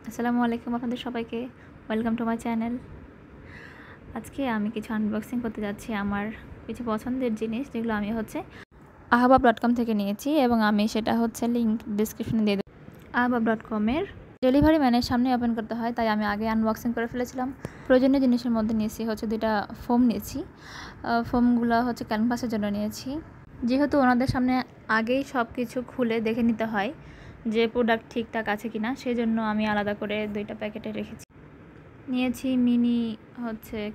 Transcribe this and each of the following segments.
আসসালামু আলাইকুম আপনাদের সবাইকে ওয়েলকাম টু মাই চ্যানেল। আজকে আমি কিছু আনবক্সিং করতে যাচ্ছি আমার কিছু পছন্দের জিনিস, যেগুলো আমি ahbab.com থেকে নিয়েছি এবং আমি সেটা লিঙ্ক ডিসক্রিপশনে দিয়ে দেবো। ahbab.com-এর ডেলিভারি ম্যানের সামনে ওপেন করতে হয়, তাই আমি আগে আনবক্সিং করে ফেলেছিলাম। প্রয়োজনীয় জিনিসের মধ্যে নিয়েছি দুইটা ফোম নিয়েছি। ফোমগুলো ক্যানভাসের জন্য নিয়েছি, যেহেতু ওনাদের সামনে আগেই সব কিছু খুলে দেখে নিতে হয় যে প্রোডাক্ট ঠিকঠাক আছে কিনা, সেই জন্য আমি আলাদা করে দুইটা প্যাকেটে রেখেছি। নিয়েছি মিনি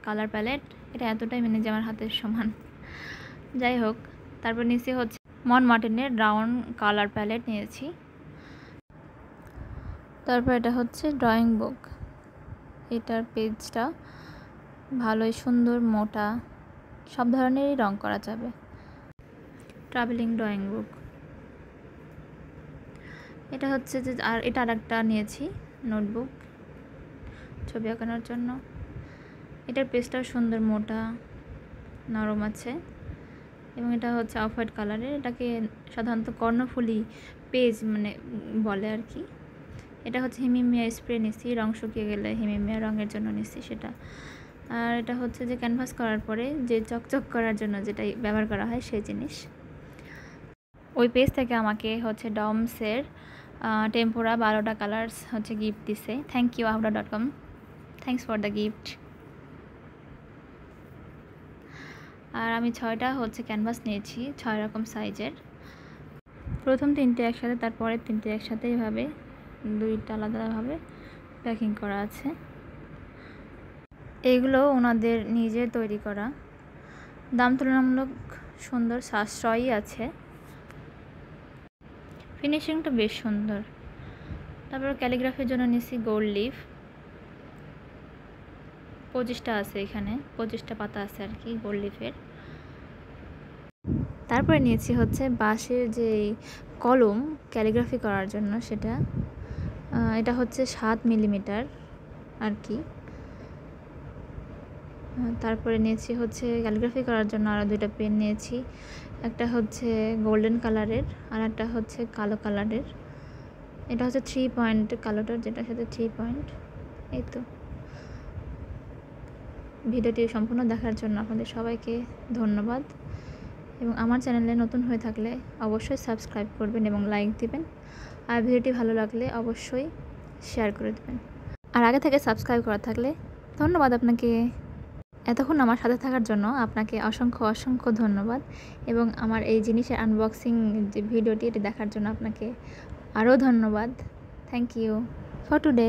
কালার প্যালেট, এটা এতটাই মিনি যে আমার হাতের সমান, যাই হোক। তারপর নিয়েছি মন মার্টিনের রাউন্ড কালার প্যালেট নিয়েছি। তারপর এটা ড্রয়িং বুক, এটার পেজটা ভালোই সুন্দর, মোটা, সব ধরনেরই রং করা যাবে। ট্রাভেলিং ড্রয়িং বুক, এটা আর এটা আরেকটা নিয়েছি নোটবুক ছবি আঁকানোর জন্য। এটার পেজটাও সুন্দর, মোটা, নরম আছে এবং এটা অফ হোয়াইট কালারের। এটাকে সাধারণত কর্ণফুলী পেজ বলে আর কি। এটা হিমিমিয়া স্প্রে নিছি, রং শুকিয়ে গেলে হিমিমিয়া রঙের জন্য নিছি সেটা। আর এটা যে ক্যানভাস করার পরে যে চকচক করার জন্য যেটা ব্যবহার করা হয় সেই জিনিস। ওই পেজ থেকে আমাকে ডমসের টেম্পোরা 12টা কালার্স গিফট দিছে। Thank you ahbab.com, thanks for the gift. আর আমি 6টা ক্যানভাস নিয়েছি, 6 রকম সাইজের। প্রথম 3টে একসাথে, তারপরে 3টে একসাথে, এভাবে 2টা আলাদাভাবে প্যাকিং করা আছে। এগুলো ওনাদের নিজে তৈরি করা, দাম তুলনামূলক সুন্দর, সাশ্রয়ী আছে, ফিনিশিংটা বেশ সুন্দর। তারপর ক্যালিগ্রাফির জন্য নিয়েছি গোল্ড লিফ, 25টা আছে, এখানে 25টা পাতা আছে আর কি গোল্ড লিফের। তারপরে নিয়েছি বাঁশের যে কলম ক্যালিগ্রাফি করার জন্য, সেটা এটা 7 মিলিমিটার আর কি। তারপরে নিয়েছি ক্যালিগ্রাফি করার জন্য আরও 2টা পেন নিয়েছি, একটা গোল্ডেন কালারের আর একটা কালো কালারের। এটা 3 পয়েন্ট কালোটার, যেটার সাথে 3 পয়েন্ট। এই তো। ভিডিওটি সম্পূর্ণ দেখার জন্য আপনাদের সবাইকে ধন্যবাদ, এবং আমার চ্যানেলে নতুন হয়ে থাকলে অবশ্যই সাবস্ক্রাইব করবেন এবং লাইক দিবেন, আর ভিডিওটি ভালো লাগলে অবশ্যই শেয়ার করে দেবেন। আর আগে থেকে সাবস্ক্রাইব করা থাকলে ধন্যবাদ আপনাকে। এতক্ষণ আমার সাথে থাকার জন্য আপনাকে অসংখ্য অসংখ্য ধন্যবাদ, এবং আমার এই জিনিসের আনবক্সিং যে ভিডিওটি, এটি দেখার জন্য আপনাকে আরও ধন্যবাদ। Thank you for today.